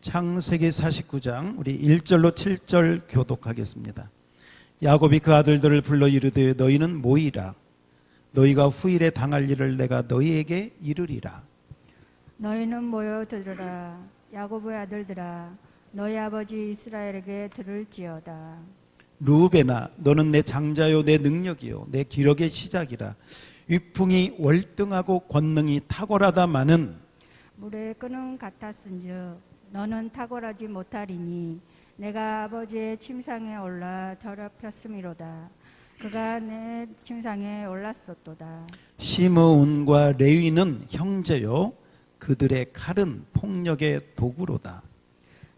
창세기 49장 우리 1절로 7절 교독하겠습니다. 야곱이 그 아들들을 불러 이르되 너희는 모이라. 너희가 후일에 당할 일을 내가 너희에게 이르리라. 너희는 모여 들으라. 야곱의 아들들아, 너희 아버지 이스라엘에게 들을지어다. 루벤아, 너는 내 장자요 내 능력이요 내 기력의 시작이라. 위풍이 월등하고 권능이 탁월하다마는 물의 끈은 같았은즉 너는 탁월하지 못하리니 내가 아버지의 침상에 올라 더럽혔음이로다. 그가 내 침상에 올랐었도다. 시므온과 레위는 형제요 그들의 칼은 폭력의 도구로다.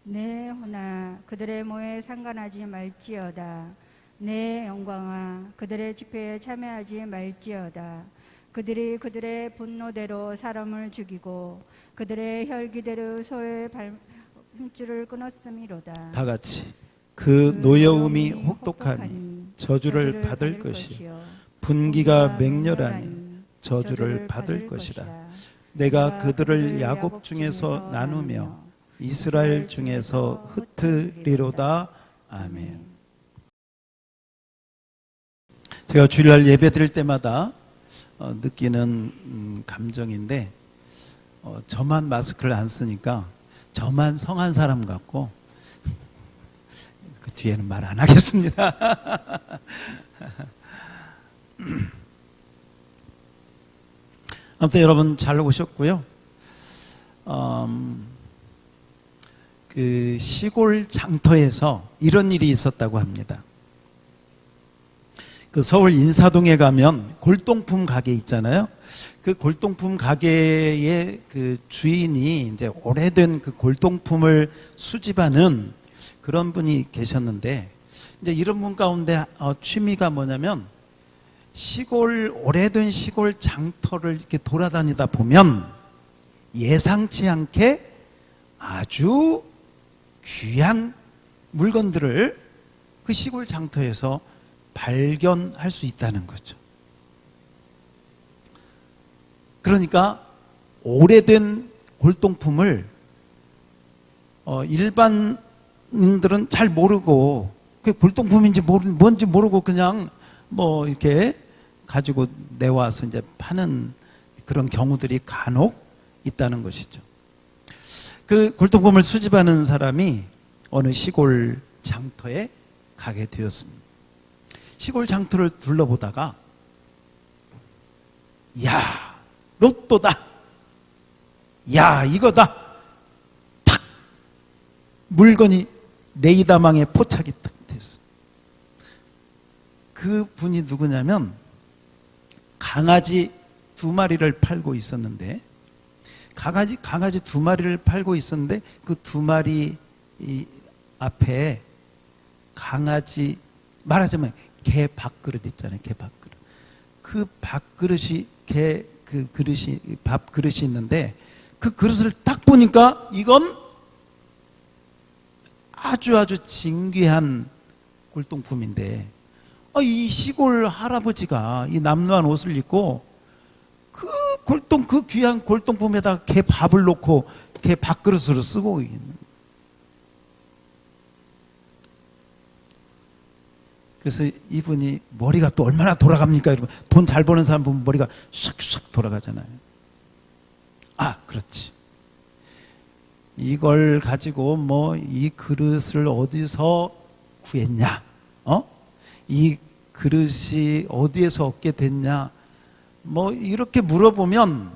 내 혼아, 그들의 모에 상관하지 말지어다. 내 영광아, 그들의 집회에 참여하지 말지어다. 그들이 그들의 분노대로 사람을 죽이고 그들의 혈기대로 소의 힘줄을 끊었음이로다. 다 같이 그 노여움이 혹독하니 저주를 받을 것이요 분기가 맹렬하니 저주를 받을 것이라. 내가 그들을 야곱 중에서 나누며 이스라엘 중에서 흩으리로다. 아멘. 제가 주일날 예배 드릴 때마다 느끼는 감정인데 저만 마스크를 안 쓰니까 저만 성한 사람 같고 그 뒤에는 말 안 하겠습니다. 아무튼 여러분 잘 오셨고요. 그 시골 장터에서 이런 일이 있었다고 합니다. 그 서울 인사동에 가면 골동품 가게 있잖아요. 그 골동품 가게의 그 주인이 이제 오래된 그 골동품을 수집하는 그런 분이 계셨는데, 이제 이런 분 가운데 취미가 뭐냐면 오래된 시골 장터를 이렇게 돌아다니다 보면 예상치 않게 아주 귀한 물건들을 그 시골 장터에서 발견할 수 있다는 거죠. 그러니까 오래된 골동품을 일반인들은 잘 모르고 그게 골동품인지 뭔지 모르고 그냥 뭐 이렇게 가지고 내와서 이제 파는 그런 경우들이 간혹 있다는 것이죠. 그 골동품을 수집하는 사람이 어느 시골 장터에 가게 되었습니다. 시골 장터를 둘러보다가 야, 로또다. 야, 이거다. 탁! 물건이 레이더망에 포착이 딱 됐어. 그 분이 누구냐면 강아지 2마리를 팔고 있었는데 강아지 2마리를 팔고 있었는데 그 2마리 앞에 강아지 말하자면 개 밥그릇 있잖아요. 개 밥그릇. 그 밥그릇이 밥그릇이 있는데 그 그릇을 딱 보니까 이건 아주 진귀한 골동품인데 이 시골 할아버지가 이 남루한 옷을 입고 그 귀한 골동품에다 개 밥을 놓고 개 밥그릇으로 쓰고 있는. 그래서 이분이 머리가 또 얼마나 돌아갑니까? 여러분, 돈 잘 버는 사람 보면 머리가 샥샥 돌아가잖아요. 아, 그렇지. 이걸 가지고 뭐 이 그릇을 어디서 구했냐? 이 그릇이 어디에서 얻게 됐냐? 뭐 이렇게 물어보면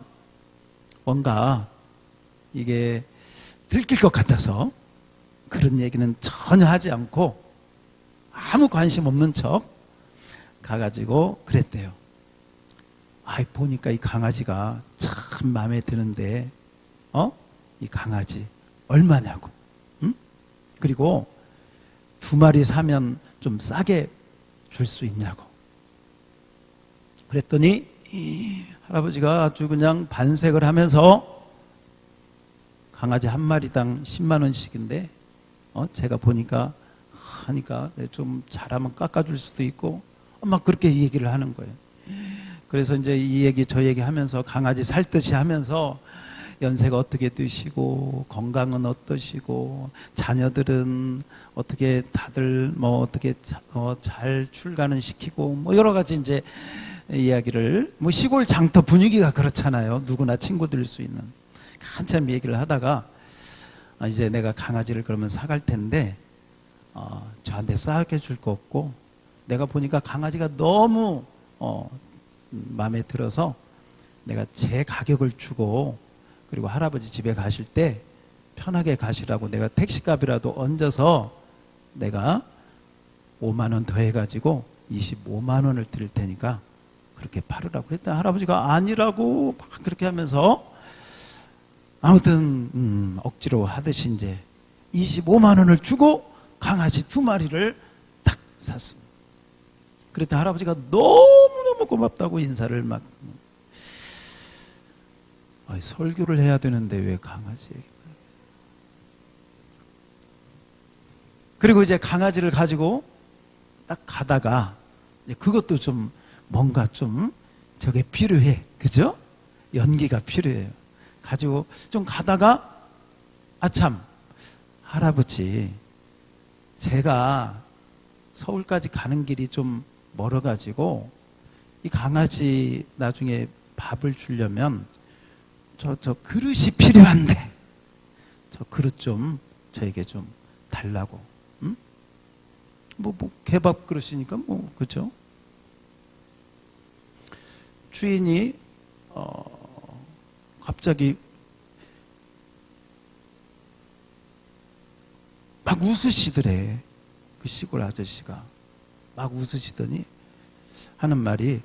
뭔가 이게 들킬 것 같아서 그런 얘기는 전혀 하지 않고 아무 관심 없는 척 가가지고 그랬대요. 보니까 이 강아지가 참 마음에 드는데, 이 강아지 얼마냐고. 응? 그리고 2마리 사면 좀 싸게 줄 수 있냐고. 그랬더니 이 할아버지가 아주 그냥 반색을 하면서 강아지 1마리당 10만 원씩인데, 제가 보니까 하니까 좀 잘하면 깎아줄 수도 있고 막 그렇게 얘기를 하는 거예요. 그래서 이제 이 얘기 저 얘기 하면서 강아지 살 듯이 하면서 연세가 어떻게 되시고 건강은 어떠시고 자녀들은 어떻게 다들 뭐 어떻게 잘 출가는 시키고 뭐 여러 가지 이제 이야기를 뭐 시골 장터 분위기가 그렇잖아요. 누구나 친구들일 수 있는 한참 얘기를 하다가 이제 내가 강아지를 그러면 사갈 텐데 저한테 싸게 줄 거 없고 내가 보니까 강아지가 너무 마음에 들어서 내가 제 가격을 주고 그리고 할아버지 집에 가실 때 편하게 가시라고 내가 택시값이라도 얹어서 내가 5만 원 더 해가지고 25만 원을 드릴 테니까 그렇게 팔으라고 그랬더니 할아버지가 아니라고 막 그렇게 하면서 아무튼 억지로 하듯이 이제 25만 원을 주고 강아지 2마리를 딱 샀습니다. 그랬더니 할아버지가 너무너무 고맙다고 인사를 막 설교를 해야 되는데 왜 강아지 얘기를. 그리고 이제 강아지를 가지고 딱 가다가 그것도 좀 뭔가 좀 저게 필요해. 그죠? 연기가 필요해요. 가지고 좀 가다가 아참 할아버지 제가 서울까지 가는 길이 좀 멀어가지고 이 강아지 나중에 밥을 주려면 저 그릇이 필요한데 저 그릇 좀 저에게 좀 달라고. 응? 뭐 개밥 그릇이니까 뭐 그죠? 주인이 갑자기 막 웃으시더래. 그 시골 아저씨가 막 웃으시더니 하는 말이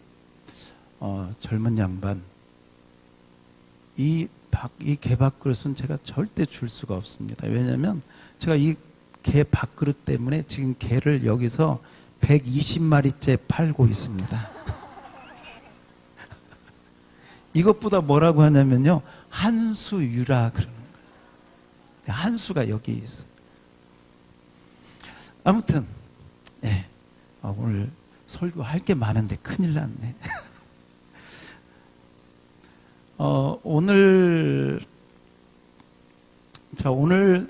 젊은 양반 이 개밥 그릇은 제가 절대 줄 수가 없습니다. 왜냐하면 제가 이 개 밥그릇 때문에 지금 개를 여기서 120마리째 팔고 있습니다. 이것보다 뭐라고 하냐면요, 한수유라 그러는 거예요. 한수가 여기 있어요. 아무튼 오늘 설교할 게 많은데 큰일 났네. 오늘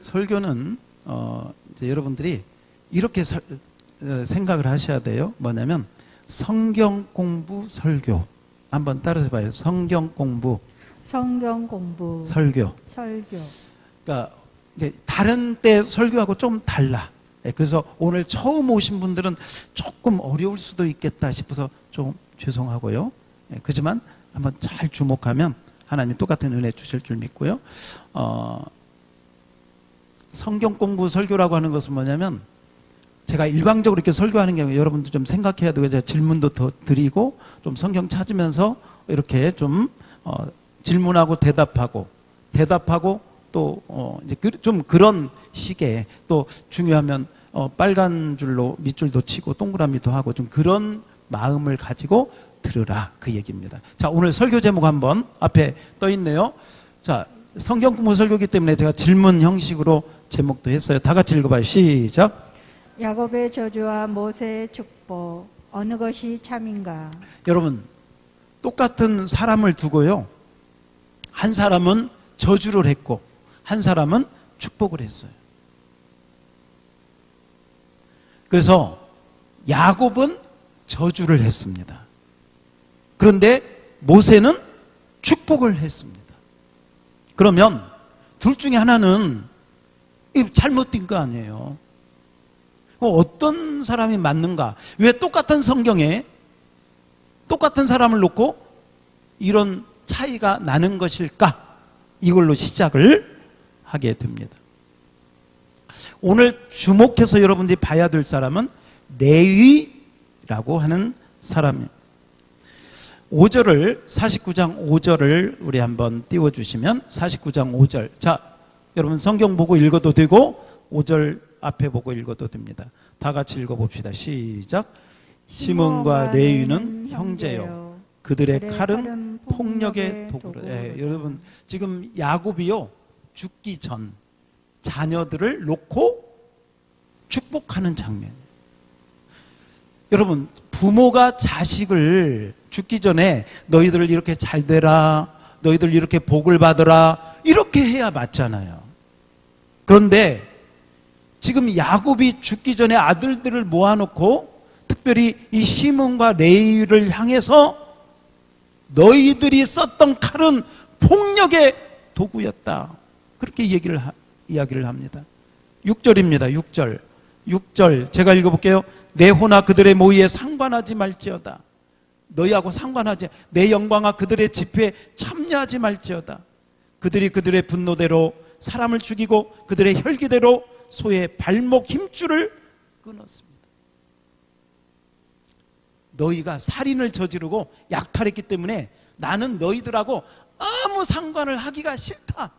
설교는 이제 여러분들이 이렇게 생각을 하셔야 돼요. 뭐냐면 성경 공부 설교. 한번 따라해 봐요. 성경 공부 설교. 그러니까 이제 다른 때 설교하고 좀 달라. 그래서 오늘 처음 오신 분들은 조금 어려울 수도 있겠다 싶어서 좀 죄송하고요. 그렇지만 한번 잘 주목하면 하나님이 똑같은 은혜 주실 줄 믿고요. 성경 공부 설교라고 하는 것은 뭐냐면 제가 일방적으로 이렇게 설교하는 게 여러분들 좀 생각해야 되고, 제가 질문도 더 드리고 좀 성경 찾으면서 이렇게 좀 질문하고 대답하고 또 이제 좀 그런 식의, 또 중요하면 빨간 줄로 밑줄도 치고 동그라미도 하고 좀 그런 마음을 가지고 들으라, 그 얘기입니다. 자, 오늘 설교 제목 한번 앞에 떠 있네요. 자, 성경 공부 설교이기 때문에 제가 질문 형식으로 제목도 했어요. 다 같이 읽어봐요. 시작. 야곱의 저주와 모세의 축복, 어느 것이 참인가? 여러분, 똑같은 사람을 두고요, 한 사람은 저주를 했고 한 사람은 축복을 했어요. 그래서 야곱은 저주를 했습니다. 그런데 모세는 축복을 했습니다. 그러면 둘 중에 하나는 잘못된 거 아니에요. 어떤 사람이 맞는가? 왜 똑같은 성경에 똑같은 사람을 놓고 이런 차이가 나는 것일까? 이걸로 시작을 하게 됩니다. 오늘 주목해서 여러분들이 봐야 될 사람은 레위라고 하는 사람이에요. 5절을 49장 5절을 우리 한번 띄워주시면 49장 5절. 자, 여러분 성경 보고 읽어도 되고 5절 앞에 보고 읽어도 됩니다. 다 같이 읽어봅시다. 시작. 시몬과 레위는 형제요, 그들의 칼은 폭력의 도구로. 여러분 지금 야곱이요, 죽기 전 자녀들을 놓고 축복하는 장면. 여러분, 부모가 자식을 죽기 전에 너희들 이렇게 잘 되라, 너희들 이렇게 복을 받으라 이렇게 해야 맞잖아요. 그런데 지금 야곱이 죽기 전에 아들들을 모아놓고 특별히 이 시몬과 레위를 향해서 너희들이 썼던 칼은 폭력의 도구였다. 그렇게 이야기를 합니다. 6절입니다. 6절 제가 읽어볼게요. 내 호나 그들의 모의에 상관하지 말지어다. 너희하고 상관하지, 내 영광아 그들의 집회에 참여하지 말지어다. 그들이 그들의 분노대로 사람을 죽이고 그들의 혈기대로 소의 발목 힘줄을 끊었습니다. 너희가 살인을 저지르고 약탈했기 때문에 나는 너희들하고 아무 상관을 하기가 싫다.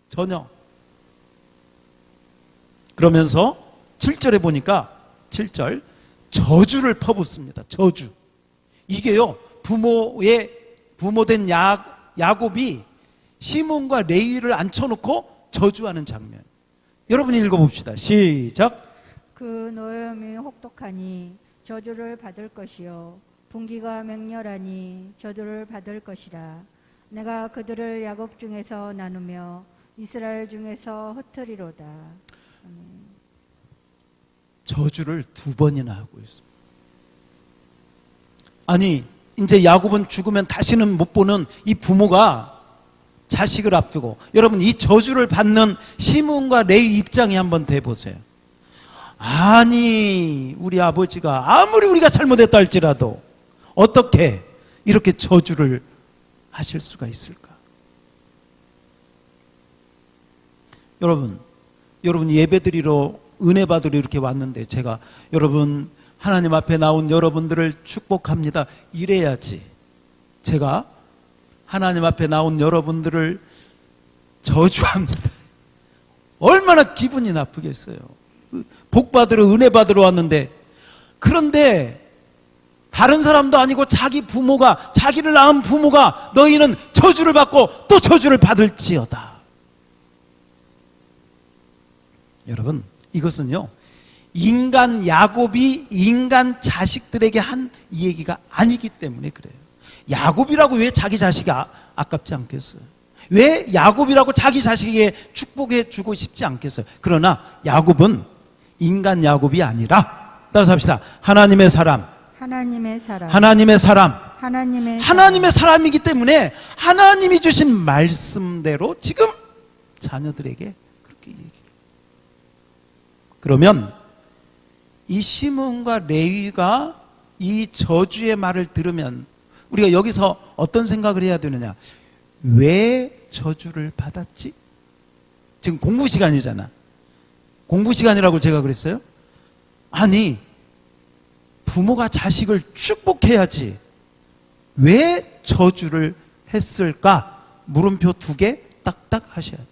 전혀. 그러면서 7절에 보니까 7절 저주를 퍼붓습니다. 저주. 이게요, 부모된 야곱이 시몬과 레위를 앉혀놓고 저주하는 장면. 여러분이 읽어봅시다. 시작. 그 노염이 혹독하니 저주를 받을 것이요 분기가 맹렬하니 저주를 받을 것이라. 내가 그들을 야곱 중에서 나누며 이스라엘 중에서 흩으리로다. 저주를 2번이나 하고 있습니다. 아니, 이제 야곱은 죽으면 다시는 못 보는 이 부모가 자식을 앞두고, 여러분 이 저주를 받는 시몬과 레위 입장이 한번 돼보세요. 아니, 우리 아버지가 아무리 우리가 잘못했다 할지라도 어떻게 이렇게 저주를 하실 수가 있을까? 여러분 예배드리러 은혜 받으러 이렇게 왔는데 제가 여러분 하나님 앞에 나온 여러분들을 축복합니다. 이래야지. 제가 하나님 앞에 나온 여러분들을 저주합니다. 얼마나 기분이 나쁘겠어요. 복 받으러 은혜 받으러 왔는데, 그런데 다른 사람도 아니고 자기 부모가, 자기를 낳은 부모가 너희는 저주를 받고 또 저주를 받을지어다. 여러분, 이것은요, 인간 야곱이 인간 자식들에게 한 얘기가 아니기 때문에 그래요. 야곱이라고 왜 자기 자식이 아깝지 않겠어요? 왜 야곱이라고 자기 자식에게 축복해 주고 싶지 않겠어요? 그러나 야곱은 인간 야곱이 아니라, 따라서 합시다. 하나님의 사람. 하나님의 사람이기 때문에 하나님이 주신 말씀대로 지금 자녀들에게 그렇게 얘기해요. 그러면 이 시몬과 레위가 이 저주의 말을 들으면 우리가 여기서 어떤 생각을 해야 되느냐? 왜 저주를 받았지? 지금 공부 시간이잖아. 공부 시간이라고 제가 그랬어요? 아니, 부모가 자식을 축복해야지 왜 저주를 했을까? 물음표 2개 딱딱 하셔야 돼.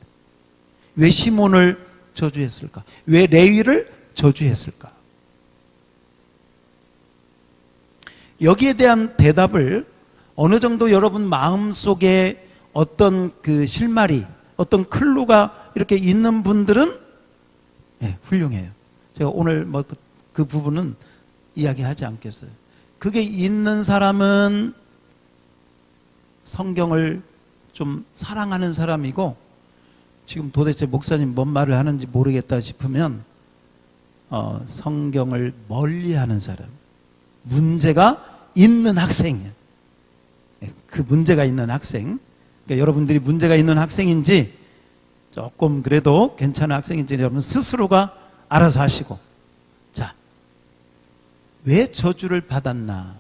왜 시몬을 저주했을까? 왜 레위를 저주했을까? 여기에 대한 대답을 어느 정도 여러분 마음속에 어떤 그 실마리, 어떤 클루가 이렇게 있는 분들은 훌륭해요. 제가 오늘 뭐 그 부분은 이야기하지 않겠어요. 그게 있는 사람은 성경을 좀 사랑하는 사람이고, 지금 도대체 목사님 뭔 말을 하는지 모르겠다 싶으면 성경을 멀리하는 사람, 문제가 있는 학생이에요. 그 문제가 있는 학생, 그러니까 여러분들이 문제가 있는 학생인지 조금 그래도 괜찮은 학생인지 여러분 스스로가 알아서 하시고. 자, 왜 저주를 받았나?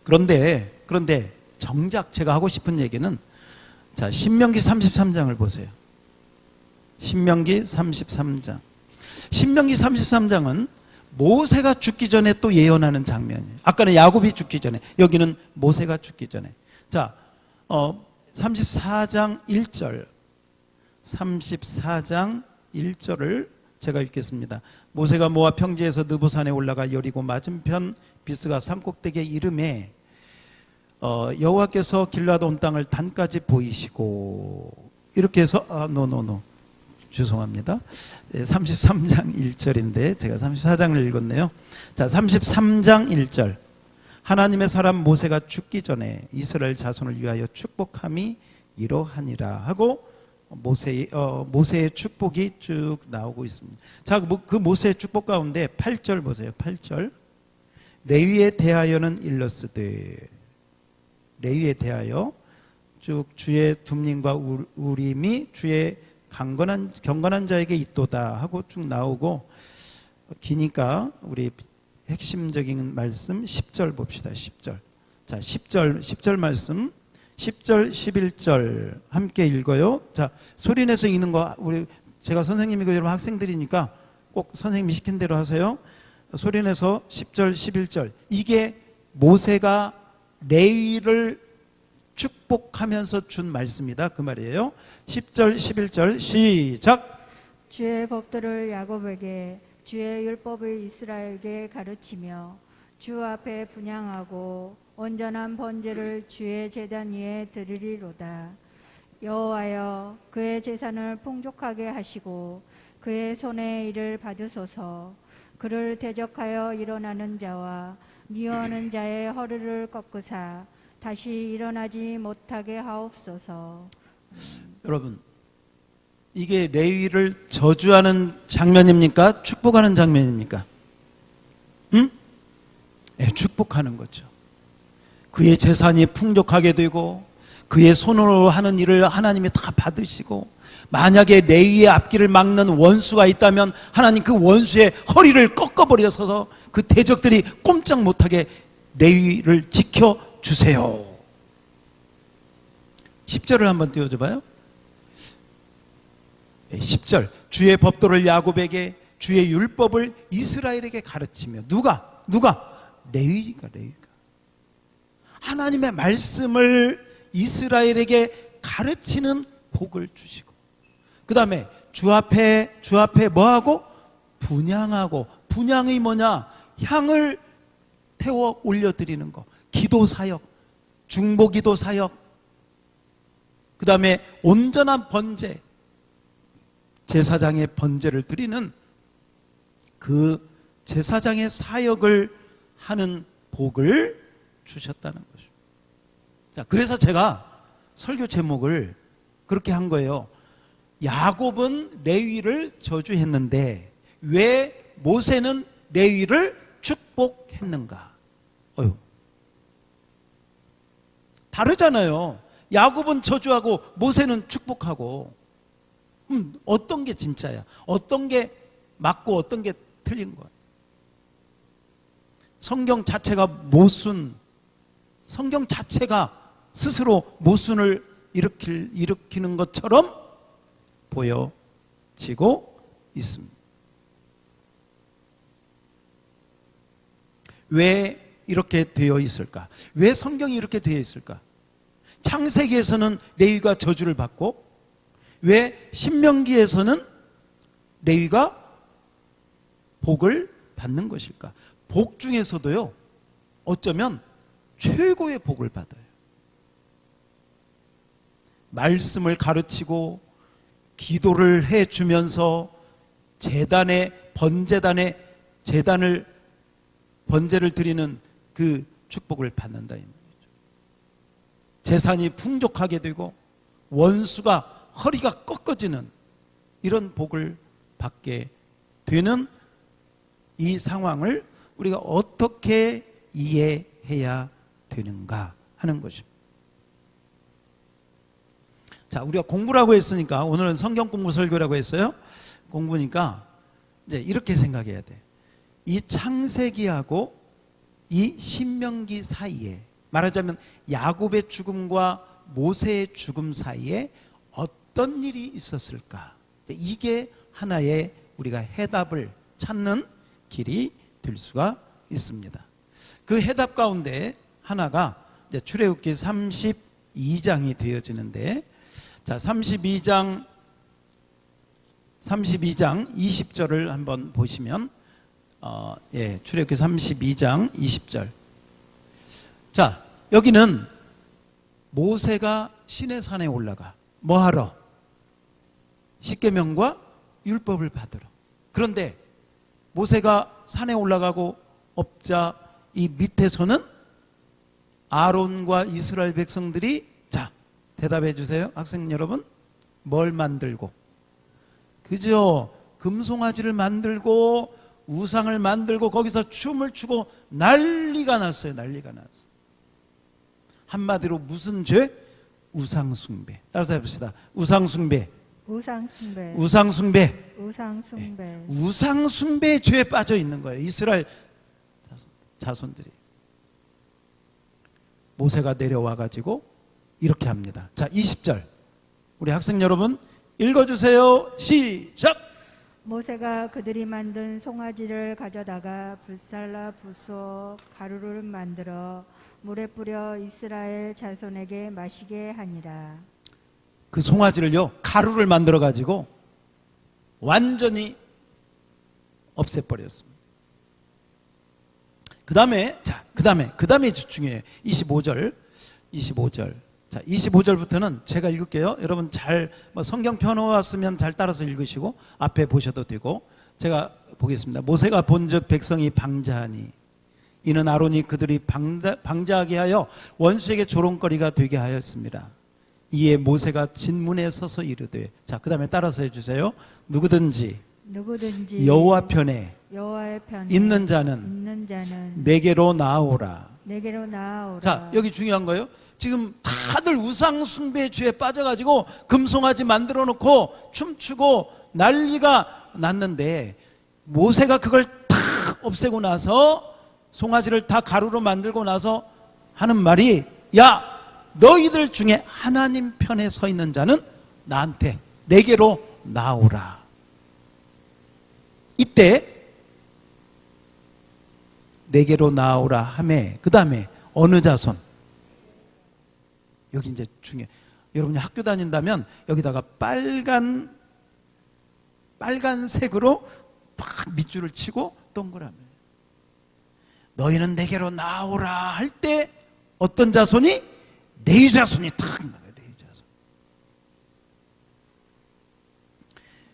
그런데 정작 제가 하고 싶은 얘기는, 자, 신명기 33장을 보세요. 신명기 33장. 신명기 33장은 모세가 죽기 전에 또 예언하는 장면이에요. 아까는 야곱이 죽기 전에, 여기는 모세가 죽기 전에. 자, 34장 1절. 34장 1절을 제가 읽겠습니다. 모세가 모압 평지에서 느보산에 올라가 여리고 맞은편 비스가 산꼭대기에 이름에 여호와께서 길르앗 온 땅을 단까지 보이시고, 이렇게 해서 죄송합니다. 33장 1절인데 제가 34장을 읽었네요. 자, 33장 1절. 하나님의 사람 모세가 죽기 전에 이스라엘 자손을 위하여 축복함이 이러하니라 하고 모세의 축복이 쭉 나오고 있습니다. 자, 그 모세의 축복 가운데 8절 보세요. 8절. 레위에 대하여는 일러스되, 레위에 대하여 쭉 주의 둠님과 우림이 주의 경건한 자에게 있도다 하고 쭉 나오고, 기니까 우리 핵심적인 말씀 10절 봅시다. 10절. 자, 10절 말씀 10절 11절 함께 읽어요. 자, 소리내서 읽는 거 제가 선생님이고 여러분 학생들이니까 꼭 선생님이 시킨 대로 하세요. 소리내서 10절 11절. 이게 모세가 레위를 축복하면서 준 말씀이다 그 말이에요. 10절 11절 시작. 주의 법도를 야곱에게 주의 율법을 이스라엘에게 가르치며 주 앞에 분향하고 온전한 번제를 주의 제단 위에 드리리로다. 여호와여, 그의 재산을 풍족하게 하시고 그의 손의 일을 받으소서. 그를 대적하여 일어나는 자와 미워하는 자의 허리를 꺾으사 다시 일어나지 못하게 하옵소서. 여러분, 이게 레위를 저주하는 장면입니까? 축복하는 장면입니까? 네, 축복하는 거죠. 그의 재산이 풍족하게 되고 그의 손으로 하는 일을 하나님이 다 받으시고, 만약에 레위의 앞길을 막는 원수가 있다면 하나님 그 원수의 허리를 꺾어버려서 그 대적들이 꼼짝 못하게 레위를 지켜주세요. 10절을 한번 띄워줘 봐요. 10절. 주의 법도를 야곱에게 주의 율법을 이스라엘에게 가르치며. 누가? 레위가. 하나님의 말씀을 이스라엘에게 가르치는 복을 주시고, 그 다음에 주 앞에 뭐하고? 분향하고. 분향이 뭐냐? 향을 태워 올려드리는 거. 기도 사역, 중보기도 사역, 그 다음에 온전한 번제, 제사장의 번제를 드리는 그 제사장의 사역을 하는 복을 주셨다는 거죠. 자, 그래서 제가 설교 제목을 그렇게 한 거예요. 야곱은 레위를 저주했는데 왜 모세는 레위를 축복했는가? 다르잖아요. 야곱은 저주하고 모세는 축복하고. 어떤 게 진짜야? 어떤 게 맞고 어떤 게 틀린 거야? 성경 자체가 모순, 성경 자체가 스스로 모순을 일으키는 것처럼 보여지고 있습니다. 왜 이렇게 되어 있을까? 왜 성경이 이렇게 되어 있을까? 창세기에서는 레위가 저주를 받고, 왜 신명기에서는 레위가 복을 받는 것일까? 복 중에서도요, 어쩌면 최고의 복을 받아요. 말씀을 가르치고 기도를 해주면서 번제를 드리는 그 축복을 받는다 이 말이죠. 재산이 풍족하게 되고 원수가 허리가 꺾어지는 이런 복을 받게 되는 이 상황을 우리가 어떻게 이해해야 되는가 하는 것입니다. 자, 우리가 공부라고 했으니까 오늘은 성경 공부 설교라고 했어요. 공부니까 이제 이렇게 생각해야 돼. 이 창세기하고 이 신명기 사이에, 말하자면 야곱의 죽음과 모세의 죽음 사이에 어떤 일이 있었을까? 이게 하나의 우리가 해답을 찾는 길이 될 수가 있습니다. 그 해답 가운데 하나가 이제 출애굽기 32장이 되어지는데, 자, 32장 20절을 한번 보시면, 출애굽기 32장 20절. 자, 여기는 모세가 시내산에 올라가 뭐하러? 십계명과 율법을 받으러. 그런데 모세가 산에 올라가고 없자 이 밑에서는 아론과 이스라엘 백성들이, 자, 대답해 주세요. 학생 여러분, 뭘 만들고? 그죠? 금송아지를 만들고 우상을 만들고 거기서 춤을 추고 난리가 났어요. 난리가 났어요. 한마디로 무슨 죄? 우상숭배. 따라서 해봅시다. 우상숭배. 우상숭배. 우상숭배. 우상숭배. 우상숭배 죄에 빠져 있는 거예요. 이스라엘 자손들이. 모세가 내려와 가지고 이렇게 합니다. 자, 20절. 우리 학생 여러분 읽어주세요. 시작. 모세가 그들이 만든 송아지를 가져다가 불살라 부숴 가루를 만들어 물에 뿌려 이스라엘 자손에게 마시게 하니라. 그 송아지를요, 가루를 만들어 가지고 완전히 없애버렸습니다. 그 다음에 중요해요. 25절. 자, 25절부터는 제가 읽을게요. 여러분 성경 펴놓았으면 잘 따라서 읽으시고 앞에 보셔도 되고, 제가 보겠습니다. 모세가 본즉 백성이 방자하니 이는 아론이 그들이 방자하게 하여 원수에게 조롱거리가 되게 하였습니다. 이에 모세가 진문에 서서 이르되, 자, 그 다음에 따라서 해주세요. 누구든지 여호와 편에 있는 자는 내게로 나오라. 자, 여기 중요한 거예요. 지금 다들 우상 숭배 죄에 빠져가지고 금송아지 만들어 놓고 춤추고 난리가 났는데, 모세가 그걸 다 없애고 나서 송아지를 다 가루로 만들고 나서 하는 말이, 야, 너희들 중에 하나님 편에 서 있는 자는 나한테, 내게로 나오라. 이때 내게로 나오라 하매, 그 다음에 어느 자손? 여기 이제 중요해. 여러분이 학교 다닌다면 여기다가 빨간색으로 막 밑줄을 치고 동그라미. 너희는 내게로 나오라 할 때 어떤 자손이? 레위 자손이 탁 나와요.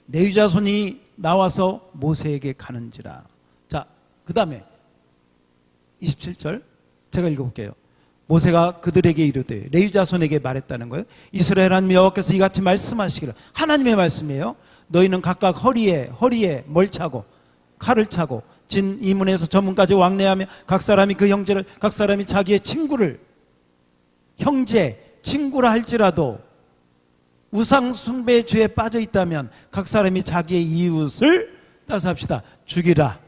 레위 자손이 나와서 모세에게 가는지라. 자, 그 다음에 27절 제가 읽어볼게요. 모세가 그들에게 이르되, 레위 자손에게 말했다는 거예요. 이스라엘 하나님 여호와께서 이같이 말씀하시기를, 하나님의 말씀이에요. 너희는 각각 허리에 뭘 차고? 칼을 차고 진 이문에서 저 문까지 왕래하며 각 사람이 그 형제를, 각 사람이 자기의 친구를, 형제, 친구라 할지라도 우상 숭배 죄에 빠져 있다면 각 사람이 자기의 이웃을, 따라서 합시다, 죽이라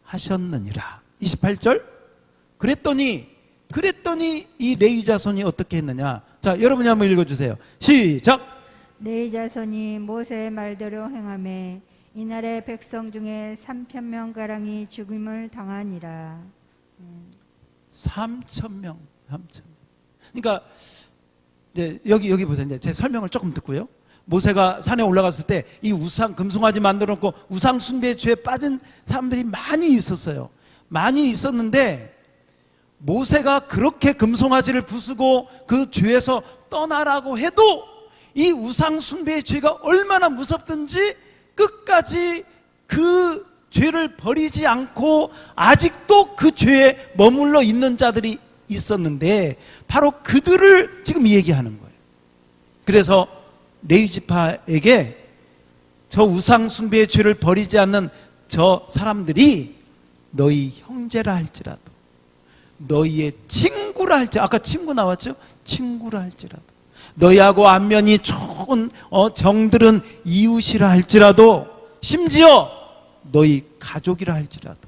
하셨느니라. 28절. 그랬더니 이 레위 자손이 어떻게 했느냐. 자, 여러분이 한번 읽어주세요. 시작. 레위 자손이 모세의 말대로 행하매 이날의 백성 중에 3,000명가량이 죽임을 당하니라. 3,000명. 그러니까 이제 여기 보세요. 이제 제 설명을 조금 듣고요. 모세가 산에 올라갔을 때 이 우상, 금송아지 만들어 놓고 우상 숭배 죄에 빠진 사람들이 많이 있었어요. 많이 있었는데 모세가 그렇게 금송아지를 부수고 그 죄에서 떠나라고 해도 이 우상 숭배의 죄가 얼마나 무섭든지 끝까지 그 죄를 버리지 않고 아직도 그 죄에 머물러 있는 자들이 있었는데, 바로 그들을 지금 얘기하는 거예요. 그래서 레위 지파에게 저 우상 숭배의 죄를 버리지 않는 저 사람들이 너희 형제라 할지라도, 너희의 친구라 할지라도, 아까 친구 나왔죠? 친구라 할지라도, 너희하고 안면이 좋은 정들은 이웃이라 할지라도, 심지어 너희 가족이라 할지라도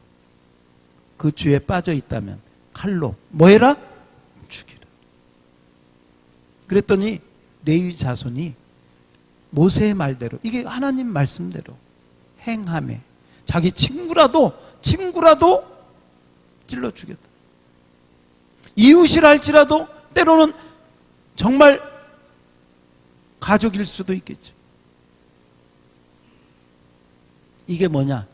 그 죄에 빠져 있다면 칼로 뭐 해라? 죽이라. 그랬더니 레위 자손이 모세의 말대로, 이게 하나님 말씀대로 행하며 자기 친구라도 찔러 죽였다. 이웃이라 할지라도 때로는 정말 가족일 수도 있겠죠. 이게 뭐냐?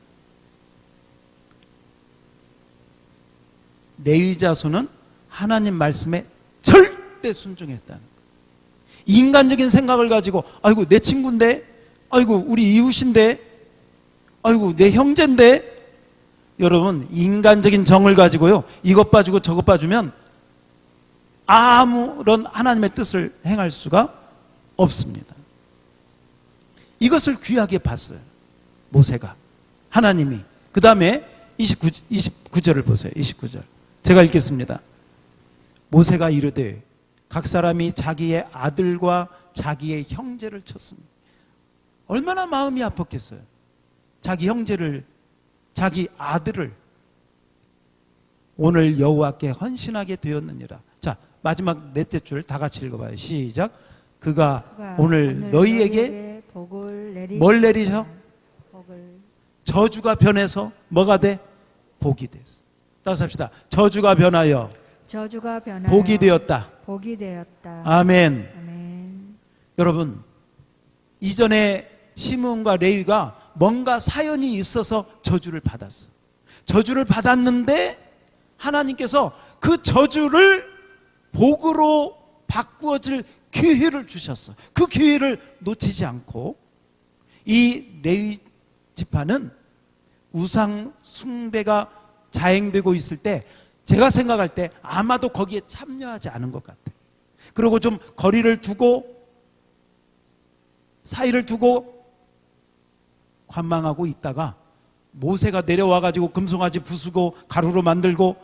레위 자손은 하나님 말씀에 절대 순종했다는 거예요. 인간적인 생각을 가지고, 아이고 내 친구인데, 아이고 우리 이웃인데, 아이고 내 형제인데, 여러분, 인간적인 정을 가지고요, 이것 봐주고 저것 봐주면 아무런 하나님의 뜻을 행할 수가 없습니다. 이것을 귀하게 봤어요, 모세가. 하나님이. 그 다음에 29절을 보세요. 29절. 제가 읽겠습니다. 모세가 이르되 각 사람이 자기의 아들과 자기의 형제를 쳤습니다. 얼마나 마음이 아팠겠어요. 자기 형제를, 자기 아들을 오늘 여호와께 헌신하게 되었느니라. 자, 마지막 넷째 줄 다 같이 읽어봐요. 시작. 그가 오늘 너희에게 복을 뭘 내리셔? 복을. 저주가 변해서 뭐가 돼? 복이 됐어. 따라서 합시다. 저주가 변하여 저주가 변하여 복이 되었다. 복이 되었다. 아멘. 아멘. 여러분, 이전에 시므온과 레위가 뭔가 사연이 있어서 저주를 받았어. 저주를 받았는데 하나님께서 그 저주를 복으로 바꾸어질 기회를 주셨어. 그 기회를 놓치지 않고 이 레위 지파는 우상 숭배가 자행되고 있을 때 제가 생각할 때 아마도 거기에 참여하지 않은 것 같아요. 그리고 좀 거리를 두고 사이를 두고 관망하고 있다가 모세가 내려와 가지고 금송아지 부수고 가루로 만들고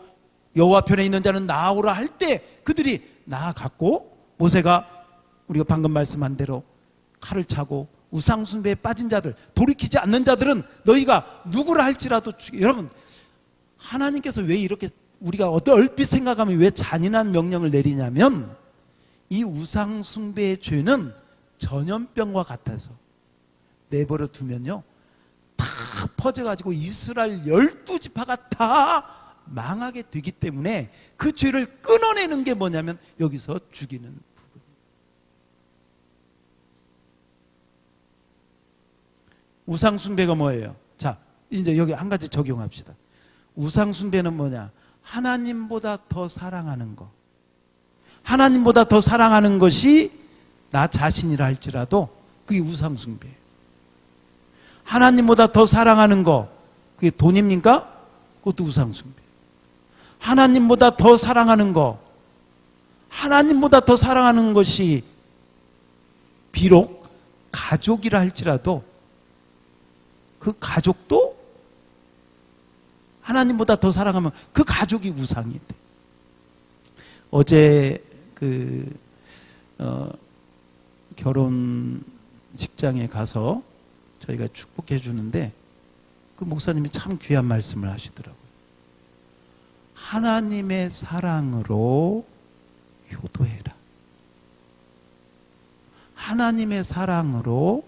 여호와 편에 있는 자는 나아오라 할 때 그들이 나아갔고, 모세가 우리가 방금 말씀한 대로 칼을 차고 우상 숭배에 빠진 자들, 돌이키지 않는 자들은 너희가 누구라 할지라도 죽여. 여러분, 하나님께서 왜 이렇게 우리가 얼핏 생각하면 왜 잔인한 명령을 내리냐면, 이 우상 숭배의 죄는 전염병과 같아서 내버려 두면요 다 퍼져가지고 이스라엘 12지파가 다 망하게 되기 때문에 그 죄를 끊어내는 게 뭐냐면 여기서 죽이는 부분. 우상 숭배가 뭐예요? 자, 이제 여기 한 가지 적용합시다. 우상 숭배는 뭐냐? 하나님보다 더 사랑하는 거. 하나님보다 더 사랑하는 것이 나 자신이라 할지라도 그게 우상 숭배예요. 하나님보다 더 사랑하는 거, 그게 돈입니까? 그것도 우상 숭배. 하나님보다 더 사랑하는 거, 하나님보다 더 사랑하는 것이 비록 가족이라 할지라도 그 가족도 하나님보다 더 사랑하면 그 가족이 우상이 돼. 어제 결혼식장에 가서 저희가 축복해 주는데 그 목사님이 참 귀한 말씀을 하시더라고요. 하나님의 사랑으로 효도해라. 하나님의 사랑으로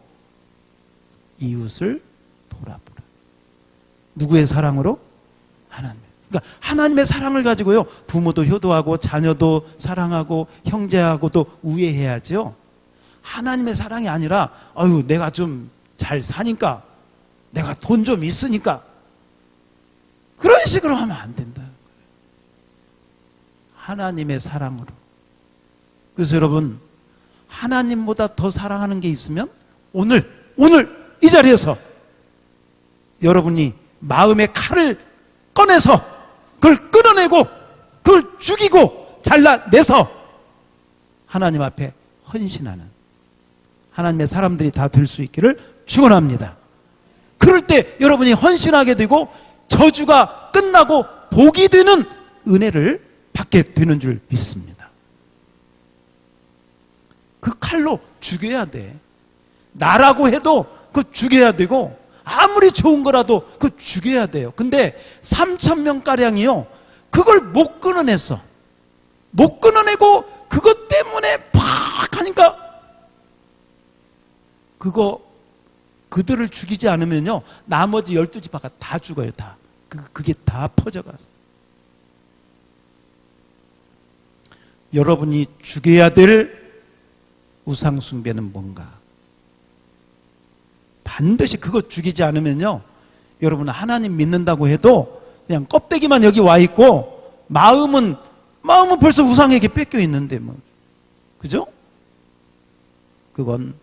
이웃을 돌아보라. 누구의 사랑으로? 하나님. 그러니까 하나님의 사랑을 가지고요 부모도 효도하고 자녀도 사랑하고 형제하고도 우애해야죠. 하나님의 사랑이 아니라 아유 내가 좀 잘 사니까, 내가 돈 좀 있으니까, 그런 식으로 하면 안 된다. 하나님의 사랑으로. 그래서 여러분, 하나님보다 더 사랑하는 게 있으면 오늘 이 자리에서 여러분이 마음의 칼을 꺼내서 그걸 끊어내고 그걸 죽이고 잘라내서 하나님 앞에 헌신하는 하나님의 사람들이 다 될 수 있기를 축원합니다. 그럴 때 여러분이 헌신하게 되고 저주가 끝나고 복이 되는 은혜를 받게 되는 줄 믿습니다. 그 칼로 죽여야 돼. 나라고 해도 그 죽여야 되고 아무리 좋은 거라도 그 죽여야 돼요. 근데 3,000명가량이요 그걸 못 끊어냈어. 못 끊어내고 그것 때문에 팍 하니까 그들을 죽이지 않으면요 나머지 12지파가 다 죽어요. 다. 그게 다 퍼져가서. 여러분이 죽여야 될 우상숭배는 뭔가? 반드시 그거 죽이지 않으면요 여러분 하나님 믿는다고 해도 그냥 껍데기만 여기 와 있고 마음은 벌써 우상에게 뺏겨 있는데 뭐. 그죠? 그건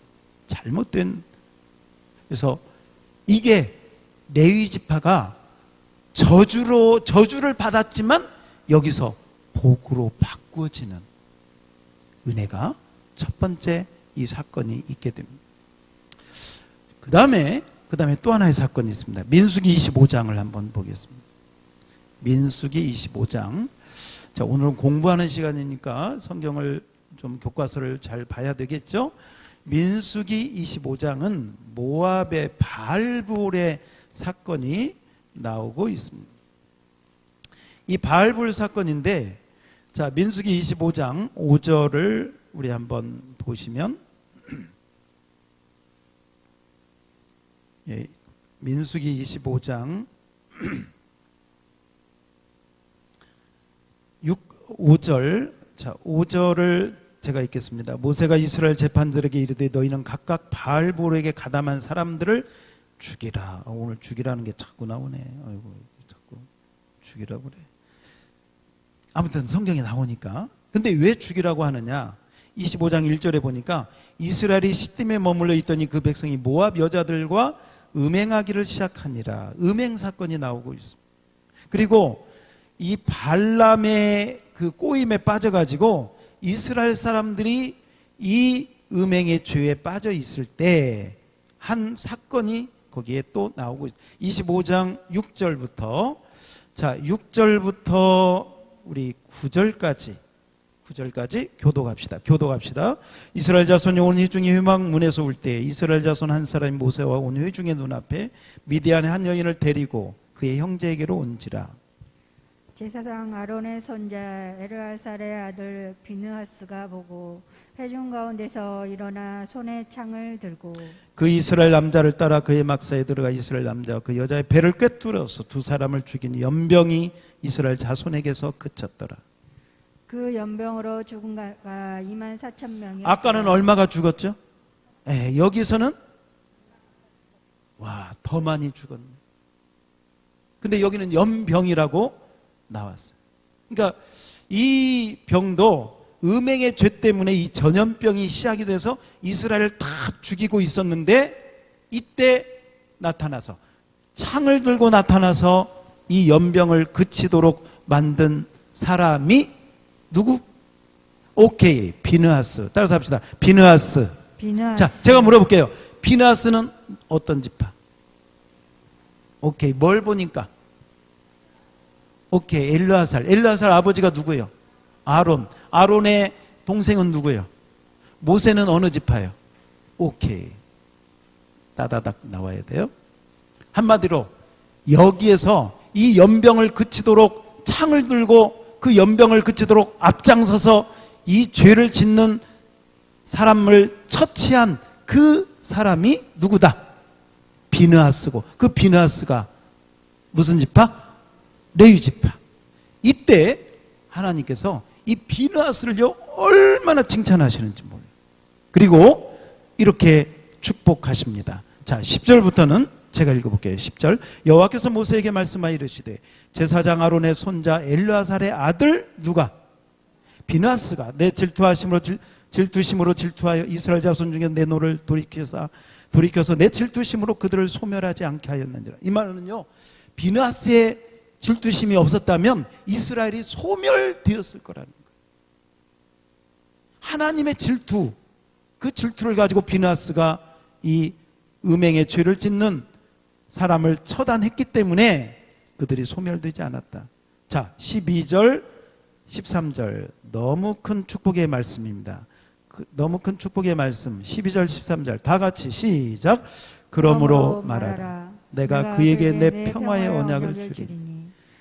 잘못된. 그래서 이게 레위 지파가 저주를 받았지만 여기서 복으로 바꾸어지는 은혜가 첫 번째 이 사건이 있게 됩니다. 그 다음에 또 하나의 사건이 있습니다. 민수기 25장을 한번 보겠습니다. 민수기 25장. 자, 오늘은 공부하는 시간이니까 성경을 좀 교과서를 잘 봐야 되겠죠? 민수기 25장은 모압의 바알불의 사건이 나오고 있습니다. 이 바알불 사건인데, 자, 민수기 25장 5절을 우리 한번 보시면, 예, 민수기 25장 5절, 자, 5절을 제가 읽겠습니다. 모세가 이스라엘 재판들에게 이르되 너희는 각각 바알볼에게 가담한 사람들을 죽이라. 오늘 죽이라는 게 자꾸 나오네. 아이고, 자꾸 죽이라고 그래. 아무튼 성경에 나오니까. 근데 왜 죽이라고 하느냐? 25장 1절에 보니까 이스라엘이 시딤에 머물러 있더니 그 백성이 모압 여자들과 음행하기를 시작하니라. 음행 사건이 나오고 있습니다. 그리고 이 발람의 그 꼬임에 빠져가지고 이스라엘 사람들이 이 음행의 죄에 빠져 있을 때 한 사건이 거기에 또 나오고 있습니다. 25장 6절부터, 자, 6절부터 우리 9절까지 교도갑시다. 이스라엘 자손이 온 회중이 회막문에서 올 때 이스라엘 자손 한 사람이 모세와 온 회중의 눈앞에 미디안의 한 여인을 데리고 그의 형제에게로 온지라. 제사장 아론의 손자 엘르아살의 아들 비느하스가 보고 회중 가운데서 일어나 손에 창을 들고 그 이스라엘 남자를 따라 그의 막사에 들어가 이스라엘 남자와 그 여자의 배를 꿰뚫어서 두 사람을 죽인 연병이 이스라엘 자손에게서 그쳤더라. 그 연병으로 죽은 자가 24,000명이. 아까는 얼마가 죽었죠? 여기서는 와, 더 많이 죽었네. 근데 여기는 연병이라고 나왔어요. 그러니까 이 병도 음행의 죄 때문에 이 전염병이 시작이 돼서 이스라엘을 다 죽이고 있었는데 이때 나타나서 창을 들고 나타나서 이 연병을 그치도록 만든 사람이 누구? 오케이, 비느하스. 따라서 합시다. 비느하스. 자, 제가 물어볼게요. 비느하스는 어떤 지파? 오케이, 뭘 보니까? 오케이, 엘르아살 아버지가 누구예요? 아론의 동생은 누구예요? 모세는 어느 지파예요? 오케이, 따다닥 나와야 돼요. 한마디로 여기에서 이 연병을 그치도록 창을 들고 그 연병을 그치도록 앞장서서 이 죄를 짓는 사람을 처치한 그 사람이 누구다? 비느하스고, 그 비느하스가 무슨 지파? 레위 지파. 이때 하나님께서 이 비느하스를요 얼마나 칭찬하시는지 몰라요. 그리고 이렇게 축복하십니다. 자, 10절부터는 제가 읽어볼게요. 10절. 여호와께서 모세에게 말씀하여 이르시되 제사장 아론의 손자 엘르아살의 아들 누가? 비느하스가 내 질투심으로 질투하여 이스라엘 자손 중에 내 노를 돌이켜서 내 질투심으로 그들을 소멸하지 않게 하였느니라. 이 말은요, 비느하스의 질투심이 없었다면 이스라엘이 소멸되었을 거라는 거예요. 하나님의 질투, 그 질투를 가지고 비느하스가 이 음행의 죄를 짓는 사람을 처단했기 때문에 그들이 소멸되지 않았다. 자, 12절 13절 너무 큰 축복의 말씀입니다. 너무 큰 축복의 말씀. 12절 13절 다 같이 시작. 그러므로 말하라. 내가 그에게 내 평화의 언약을 주리니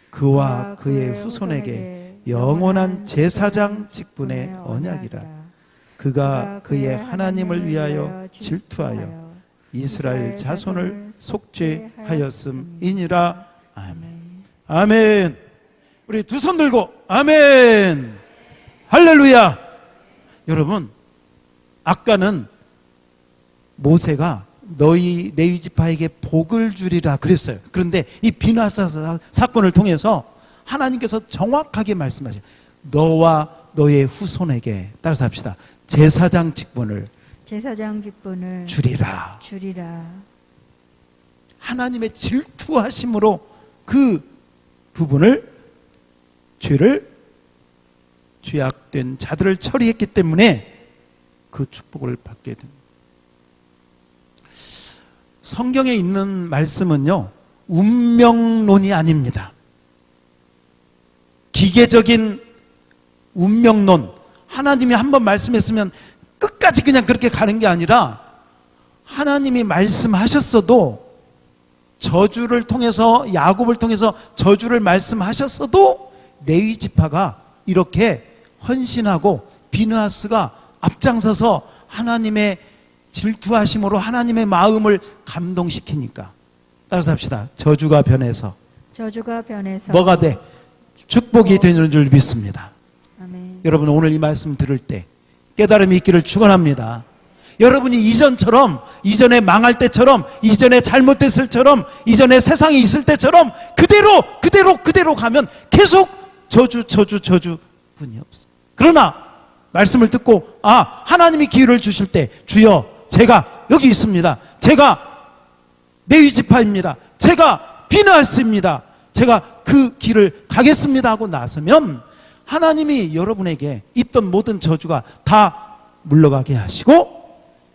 그와 그의 후손에게 영원한 제사장 직분의 언약이라. 그가 그의 하나님을 위하여 질투하여 이스라엘 자손을 속죄하였음이니라. 아멘. 아멘. 우리 두 손 들고 아멘. 할렐루야. 여러분, 아까는 모세가 너희 레위 지파에게 복을 주리라 그랬어요. 그런데 이 비느하스 사건을 통해서 하나님께서 정확하게 말씀하셔요. 너와 너의 후손에게, 따라서 합시다, 제사장 직분을 주리라. 하나님의 질투하심으로 그 부분을 죄를 죄악된 자들을 처리했기 때문에 그 축복을 받게 됩니다. 성경에 있는 말씀은요, 운명론이 아닙니다. 기계적인 운명론, 하나님이 한번 말씀했으면 끝까지 그냥 그렇게 가는 게 아니라 하나님이 말씀하셨어도, 저주를 통해서, 야곱을 통해서 저주를 말씀하셨어도 레위 지파가 이렇게 헌신하고 비느하스가 앞장서서 하나님의 질투하심으로 하나님의 마음을 감동시키니까. 따라서 합시다. 저주가 변해서 뭐가 돼? 축복이 되는 줄 믿습니다. 아멘. 여러분, 오늘 이 말씀 들을 때 깨달음이 있기를 축원합니다. 여러분이 이전에 망할 때처럼, 이전에 잘못됐을 때처럼, 이전에 세상이 있을 때처럼 그대로 가면 계속 저주뿐이 없어. 그러나 말씀을 듣고, 하나님이 기회를 주실 때, 주여, 제가 여기 있습니다. 제가 레위 지파입니다. 제가 비느하스입니다. 제가 그 길을 가겠습니다 하고 나서면 하나님이 여러분에게 있던 모든 저주가 다 물러가게 하시고,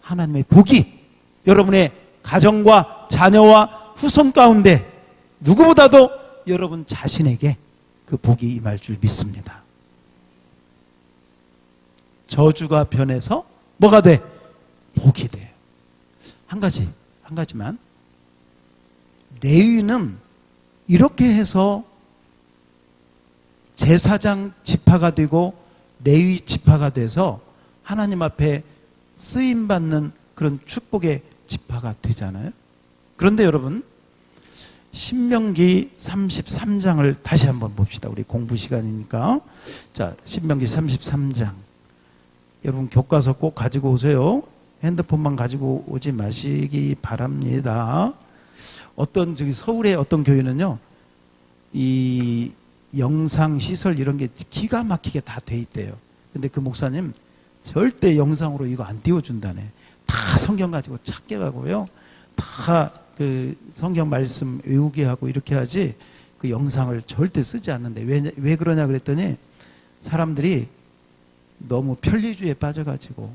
하나님의 복이 여러분의 가정과 자녀와 후손 가운데 누구보다도 여러분 자신에게 그 복이 임할 줄 믿습니다. 저주가 변해서 뭐가 돼? 복이 돼요. 한 가지만, 레위는 이렇게 해서 제사장 지파가 되고 레위 지파가 돼서 하나님 앞에 쓰임받는 그런 축복의 지파가 되잖아요. 그런데 여러분, 신명기 33장을 다시 한번 봅시다. 우리 공부 시간이니까. 자, 신명기 33장. 여러분, 교과서 꼭 가지고 오세요. 핸드폰만 가지고 오지 마시기 바랍니다. 서울의 어떤 교회는요, 이 영상 시설 이런 게 기가 막히게 다 돼 있대요. 근데 그 목사님 절대 영상으로 이거 안 띄워준다네. 다 성경 가지고 찾게 하고요. 다 그 성경 말씀 외우게 하고 이렇게 하지 그 영상을 절대 쓰지 않는데, 왜 그러냐 그랬더니 사람들이 너무 편리주의에 빠져가지고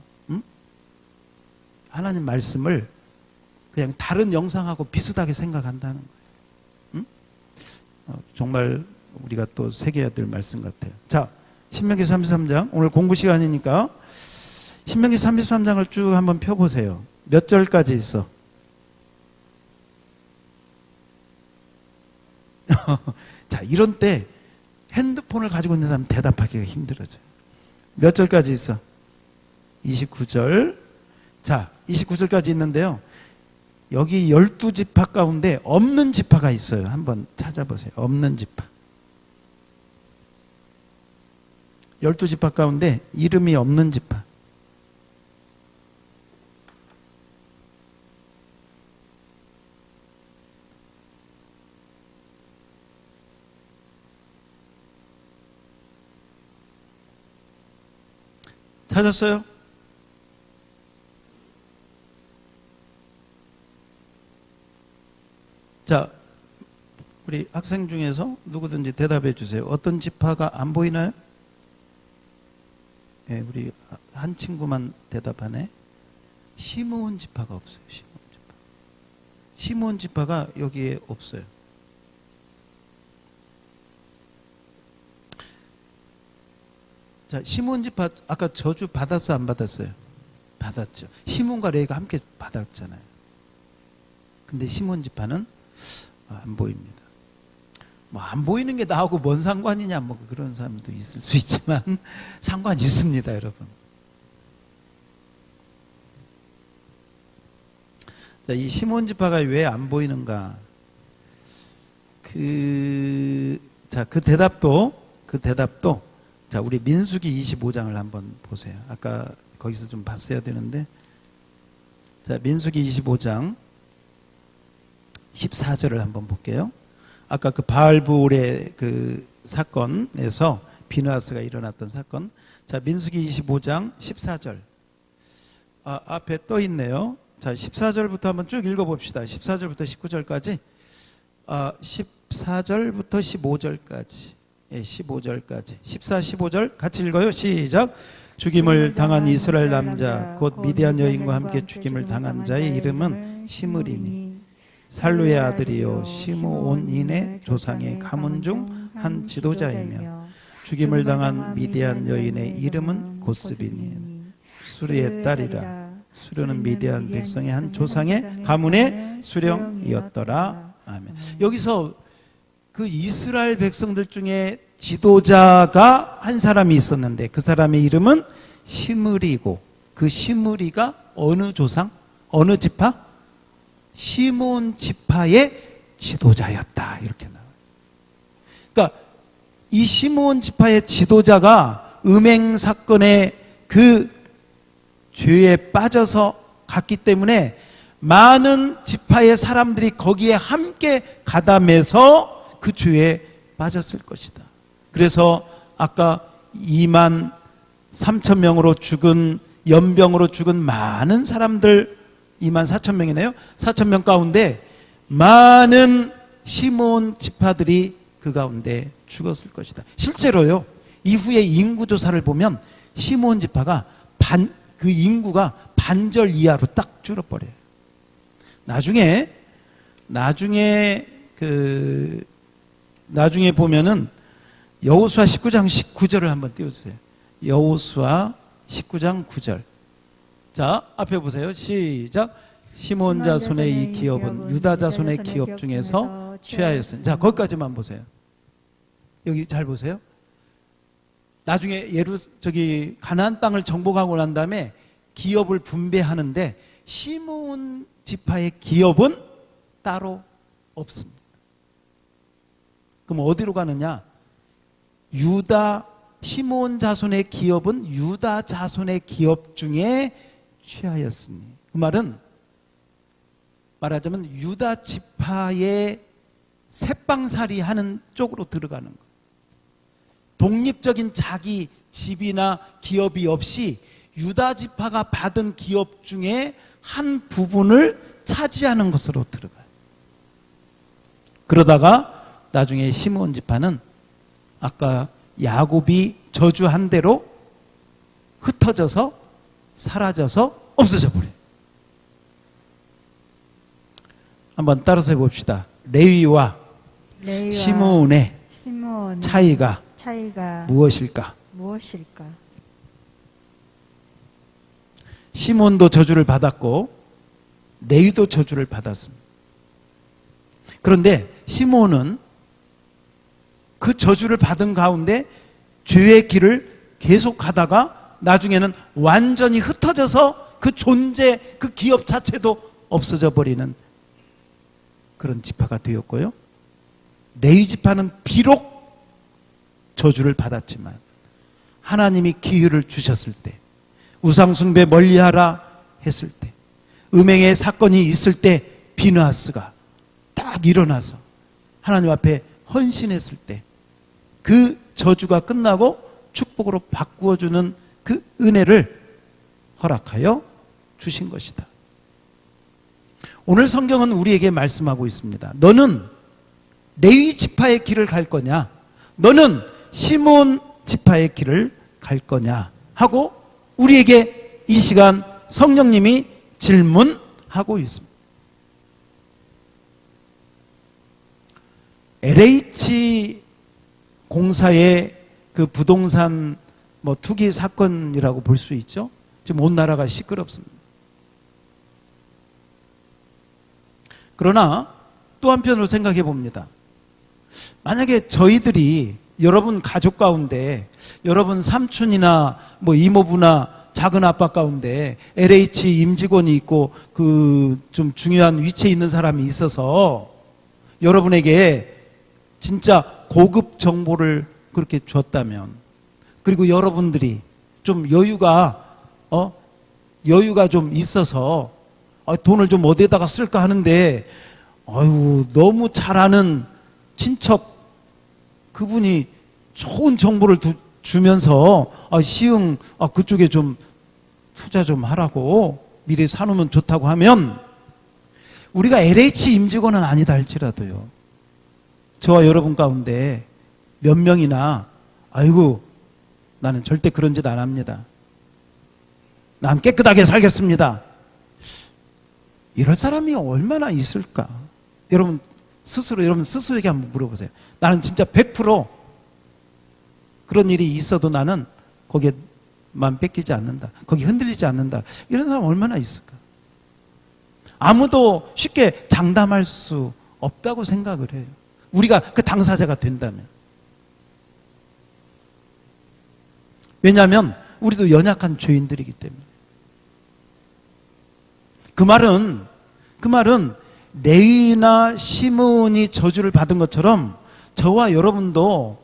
하나님 말씀을 그냥 다른 영상하고 비슷하게 생각한다는 거예요. 정말 우리가 또 새겨야 될 말씀 같아요. 자, 신명기 33장, 오늘 공부 시간이니까 신명기 33장을 쭉 한번 펴보세요. 몇 절까지 있어? 자, 이런 때 핸드폰을 가지고 있는 사람 대답하기가 힘들어져요. 몇 절까지 있어? 29절. 자, 29절까지 있는데요, 여기 12지파 가운데 없는 지파가 있어요. 한번 찾아보세요. 없는 지파. 12지파 가운데 이름이 없는 지파. 찾았어요? 자, 우리 학생 중에서 누구든지 대답해 주세요. 어떤 지파가 안 보이나요? 네, 우리 한 친구만 대답하네. 시므온 지파가 없어요. 시므온 지파가 여기에 없어요. 자, 시므온 지파 아까 저주 받았어, 안 받았어요? 받았죠. 시므온과 레위가 함께 받았잖아요. 근데 시므온 지파는 안 보입니다. 뭐 안 보이는 게 나하고 뭔 상관이냐, 뭐 그런 사람도 있을 수 있지만 상관이 있습니다, 여러분. 자, 이 시므온 지파가 왜 안 보이는가? 그 대답도 자, 우리 민수기 25장을 한번 보세요. 아까 거기서 좀 봤어야 되는데, 자, 민수기 25장 14절을 한번 볼게요. 아까 그 바알부올의 그 사건에서 비느하스가 일어났던 사건. 자, 민수기 25장 14절. 앞에 떠 있네요. 자, 14절부터 한번 쭉 읽어봅시다. 14절부터 19절까지. 14절부터 15절까지. 예, 15절까지. 14, 15절 같이 읽어요. 시작. 죽임을 당한 이스라엘 남자 곧 미디안 여인과 함께 죽임을 당한 자의 이름은 시므리니 살루의 아들이요 시므온인의 조상의 가문 중 한 지도자이며 죽임을 당한 미디안 여인의 이름은 고스비니 수르의 딸이라. 수르는 미디안 백성의 한 조상의 가문의 수령이었더라. 아멘. 여기서 그 이스라엘 백성들 중에 지도자가 한 사람이 있었는데 그 사람의 이름은 시므리고 그 시므리가 어느 조상? 어느 지파? 시므온 지파의 지도자였다. 이렇게 나와요. 그러니까 이 시므온 지파의 지도자가 음행 사건의 그 죄에 빠져서 갔기 때문에 많은 지파의 사람들이 거기에 함께 가담해서 그 죄에 빠졌을 것이다. 그래서 아까 2만 3천 명으로 죽은 연병으로 죽은 많은 사람들 2만 4천 명이네요. 4천 명 가운데 많은 시므온 지파들이 그 가운데 죽었을 것이다. 실제로요. 이후에 인구 조사를 보면 시므온 지파가 그 인구가 반절 이하로 딱 줄어버려요. 나중에 보면은 여호수아 19장 19절을 한번 띄워주세요. 여호수아 19장 9절. 자, 앞에 보세요. 시작. 시므온 자손의 이 기업은 유다 자손의 기업 중에서 최하였으니. 자, 거기까지만 보세요. 여기 잘 보세요. 나중에 가나안 땅을 정복하고 난 다음에 기업을 분배하는데 시므온 지파의 기업은 따로 없습니다. 그럼 어디로 가느냐? 시므온 자손의 기업은 유다 자손의 기업 중에 취하였으니. 그 말은 말하자면 유다 지파의 새빵살이 하는 쪽으로 들어가는 거예요. 독립적인 자기 집이나 기업이 없이 유다 지파가 받은 기업 중에 한 부분을 차지하는 것으로 들어가요. 그러다가 나중에 시므온 지파는 아까 야곱이 저주한 대로 흩어져서 사라져서 없어져 버려요. 한번 따라서 해봅시다. 레위와 시므온의 차이가 무엇일까? 시므온도 저주를 받았고 레위도 저주를 받았습니다. 그런데 시므온은 그 저주를 받은 가운데 죄의 길을 계속 가다가 나중에는 완전히 흩어져서 그 존재, 그 기업 자체도 없어져 버리는 그런 지파가 되었고요. 레위 지파는 비록 저주를 받았지만 하나님이 기회를 주셨을 때, 우상숭배 멀리하라 했을 때, 음행의 사건이 있을 때 비느하스가 딱 일어나서 하나님 앞에 헌신했을 때 그 저주가 끝나고 축복으로 바꾸어주는 그 은혜를 허락하여 주신 것이다. 오늘 성경은 우리에게 말씀하고 있습니다. 너는 레위 지파의 길을 갈 거냐? 너는 시므온 지파의 길을 갈 거냐? 하고 우리에게 이 시간 성령님이 질문하고 있습니다. LH 공사의 그 부동산 투기 사건이라고 볼 수 있죠. 지금 온 나라가 시끄럽습니다. 그러나 또 한편으로 생각해 봅니다. 만약에 저희들이 여러분 가족 가운데, 여러분 삼촌이나 이모부나 작은 아빠 가운데 LH 임직원이 있고 그 좀 중요한 위치에 있는 사람이 있어서 여러분에게 진짜 고급 정보를 그렇게 줬다면, 그리고 여러분들이 좀 여유가 좀 있어서 돈을 좀 어디에다가 쓸까 하는데 너무 잘 아는 친척 그분이 좋은 정보를 주면서 시흥 그쪽에 좀 투자 좀 하라고 미리 사놓으면 좋다고 하면, 우리가 LH 임직원은 아니다 할지라도요, 저와 여러분 가운데 몇 명이나 아이고 나는 절대 그런 짓 안 합니다. 난 깨끗하게 살겠습니다. 이럴 사람이 얼마나 있을까? 여러분 스스로에게 한번 물어보세요. 나는 진짜 100% 그런 일이 있어도 나는 거기에 마음 뺏기지 않는다. 거기 흔들리지 않는다. 이런 사람 얼마나 있을까? 아무도 쉽게 장담할 수 없다고 생각을 해요. 우리가 그 당사자가 된다면. 왜냐하면 우리도 연약한 죄인들이기 때문에. 그 말은 레위나 시므온이 저주를 받은 것처럼 저와 여러분도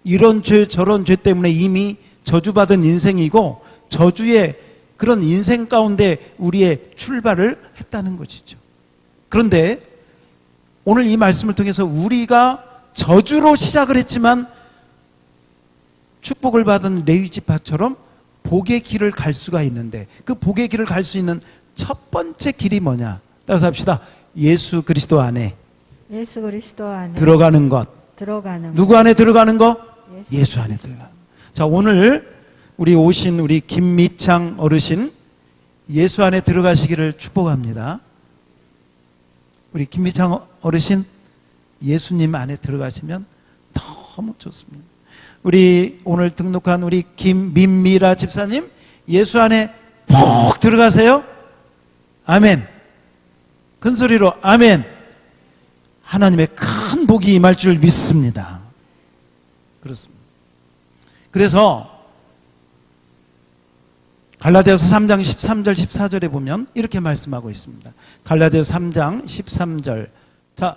이런 죄 저런 죄 때문에 이미 저주받은 인생이고 저주의 그런 인생 가운데 우리의 출발을 했다는 것이죠. 그런데 오늘 이 말씀을 통해서 우리가 저주로 시작을 했지만 축복을 받은 레위 지파처럼 복의 길을 갈 수가 있는데 그 복의 길을 갈 수 있는 첫 번째 길이 뭐냐? 따라서 합시다. 예수 그리스도 안에 들어가는 것. 누구 안에 들어가는 거? 예수 안에 들어가는 것. 자, 오늘 우리 오신 우리 김미창 어르신 예수 안에 들어가시기를 축복합니다. 우리 김미창 어르신 예수님 안에 들어가시면 너무 좋습니다. 우리 오늘 등록한 우리 김민미라 집사님 예수 안에 푹 들어가세요. 아멘. 큰 소리로 아멘. 하나님의 큰 복이 임할 줄 믿습니다. 그렇습니다. 그래서 갈라디아서 3장 13절 14절에 보면 이렇게 말씀하고 있습니다. 갈라디아서 3장 13절. 자,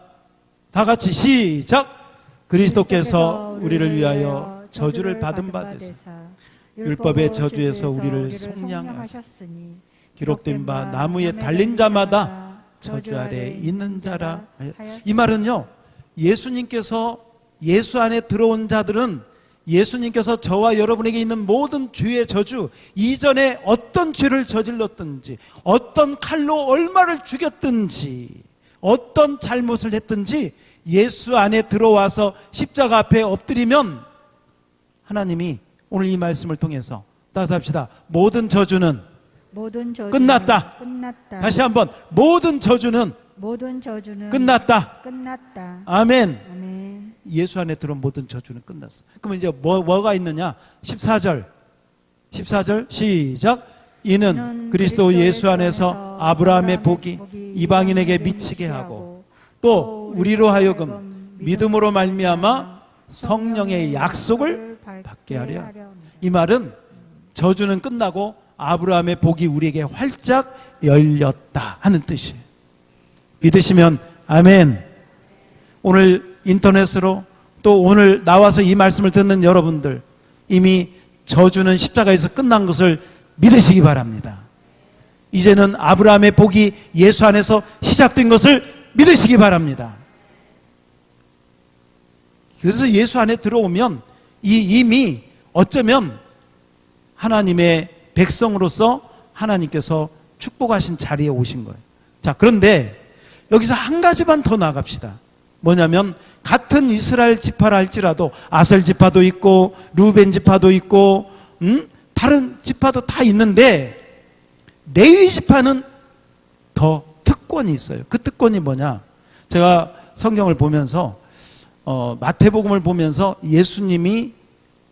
다 같이 시작. 그리스도께서 우리를 위하여 저주를 받은 바 되사 율법의 저주에서 우리를 속량하셨으니 기록된 바 나무에 달린 자마다 저주 아래 있는 자라. 이 말은요, 예수님께서 예수 안에 들어온 자들은 예수님께서 저와 여러분에게 있는 모든 죄의 저주, 이전에 어떤 죄를 저질렀든지 어떤 칼로 얼마를 죽였든지 어떤 잘못을 했든지 예수 안에 들어와서 십자가 앞에 엎드리면 하나님이 오늘 이 말씀을 통해서 따라서 합시다. 모든 저주는 끝났다. 다시 한번 모든 저주는 끝났다. 아멘. 예수 안에 들어온 모든 저주는 끝났어. 그러면 이제 뭐가 있느냐? 14절 시작. 이는 그리스도 예수 안에서 아브라함의 복이 이방인에게 미치게 하고 또 우리로 하여금 믿음으로 말미암아 성령의 약속을 받게 하려. 이 말은 저주는 끝나고 아브라함의 복이 우리에게 활짝 열렸다 하는 뜻이에요. 믿으시면 아멘. 오늘 인터넷으로 또 오늘 나와서 이 말씀을 듣는 여러분들 이미 저주는 십자가에서 끝난 것을 믿으시기 바랍니다. 이제는 아브라함의 복이 예수 안에서 시작된 것을 믿으시기 바랍니다. 그래서 예수 안에 들어오면 이미 어쩌면 하나님의 백성으로서 하나님께서 축복하신 자리에 오신 거예요. 자, 그런데 여기서 한 가지만 더 나갑시다. 뭐냐면 같은 이스라엘 지파라 할지라도 아셀 지파도 있고 루벤 지파도 있고 다른 지파도 다 있는데 레위 지파는 더 특권이 있어요. 그 특권이 뭐냐? 제가 성경을 보면서 마태복음을 보면서 예수님이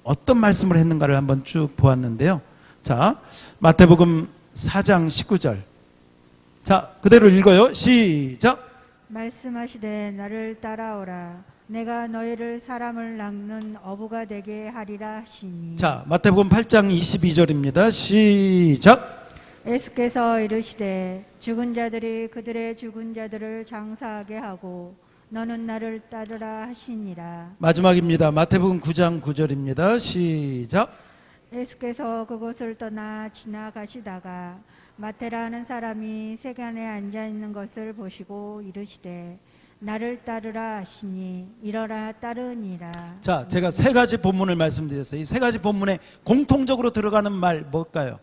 어떤 말씀을 했는가를 한번 쭉 보았는데요. 자, 마태복음 4장 19절. 자, 그대로 읽어요. 시작. 말씀하시되 나를 따라오라. 내가 너희를 사람을 낚는 어부가 되게 하리라 하시니. 자, 마태복음 8장 22절입니다. 시작. 예수께서 이르시되 죽은 자들이 그들의 죽은 자들을 장사하게 하고 너는 나를 따르라 하시니라. 마지막입니다. 마태복음 9장 9절입니다. 시작. 예수께서 그곳을 떠나 지나가시다가 마테라는 사람이 세간에 앉아 있는 것을 보시고 이르시되 나를 따르라 하시니 이러라 따르니라. 자, 제가 세 가지 본문을 말씀드렸어요. 이 세 가지 본문에 공통적으로 들어가는 말 뭘까요?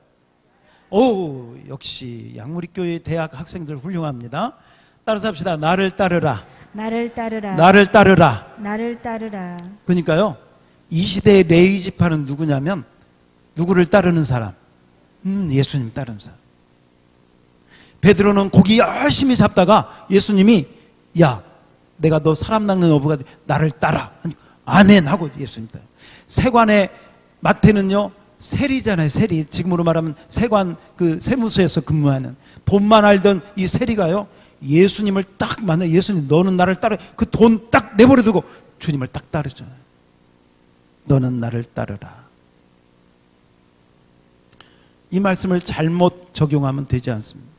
역시 양무리교회 대학 학생들 훌륭합니다. 따라서 합시다. 나를 따르라. 나를 따르라. 나를 따르라. 나를 따르라. 그러니까요, 이 시대의 레위 지파는 누구냐면 누구를 따르는 사람? 예수님 따르는 사람. 베드로는 고기 열심히 잡다가 예수님이 야, 내가 너 사람 낚는 어부가 나를 따라. 아멘 하고 예수님 따라. 세관의 마태는요, 세리잖아요, 세리. 지금으로 말하면 세관, 그 세무서에서 근무하는 돈만 알던 이 세리가요, 예수님을 딱 만나. 예수님, 너는 나를 따르. 그 돈 딱 내버려 두고 주님을 딱 따르잖아요. 너는 나를 따르라. 이 말씀을 잘못 적용하면 되지 않습니다.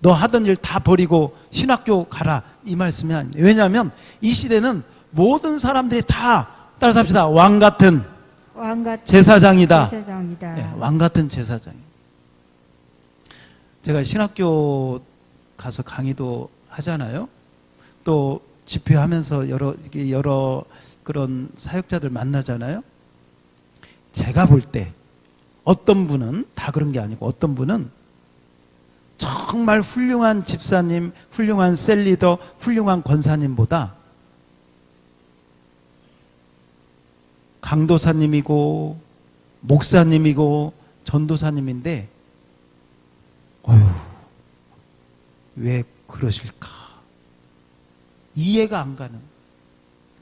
너 하던 일 다 버리고 신학교 가라, 이 말씀이 아니에요. 왜냐하면 이 시대는 모든 사람들이 다, 따라서 합시다, 왕같은 제사장이다. 네, 왕같은 제사장이에요. 제가 신학교 가서 강의도 하잖아요. 또 집회하면서 여러 그런 사역자들 만나잖아요. 제가 볼 때 어떤 분은, 다 그런 게 아니고 어떤 분은 정말 훌륭한 집사님, 훌륭한 셀리더, 훌륭한 권사님보다 강도사님이고 목사님이고 전도사님인데, 어휴, 왜 그러실까? 이해가 안 가는.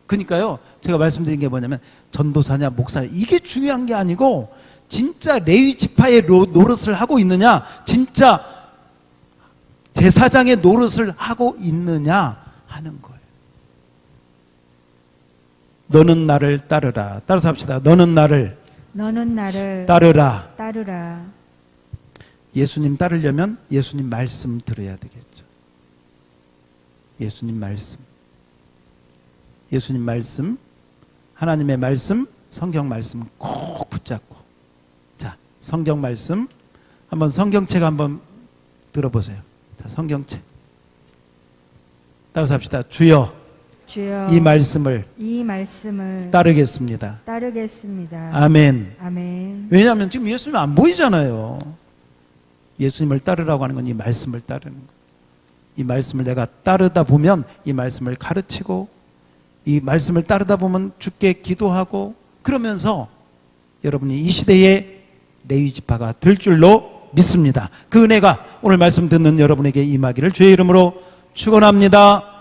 그러니까요, 제가 말씀드린 게 뭐냐면, 전도사냐 목사냐 이게 중요한 게 아니고, 진짜 레위 지파의 노릇을 하고 있느냐, 진짜 제사장의 노릇을 하고 있느냐 하는 거예요. 너는 나를 따르라. 따라서 합시다. 너는 나를 따르라. 따르라. 예수님 따르려면 예수님 말씀 들어야 되겠죠. 예수님 말씀. 예수님 말씀, 하나님의 말씀, 성경 말씀 꼭 붙잡고. 자, 성경 말씀 한번, 성경책 한번 들어보세요. 자, 성경책. 따라서 합시다. 주여, 이 말씀을 따르겠습니다. 아멘. 아멘. 왜냐하면 지금 예수님 안 보이잖아요. 예수님을 따르라고 하는 건 이 말씀을 따르는 거예요. 이 말씀을 내가 따르다 보면 이 말씀을 가르치고, 이 말씀을 따르다 보면 주께 기도하고, 그러면서 여러분이 이 시대의 레위 지파가 될 줄로 믿습니다. 그 은혜가 오늘 말씀 듣는 여러분에게 임하기를 주의 이름으로 축원합니다.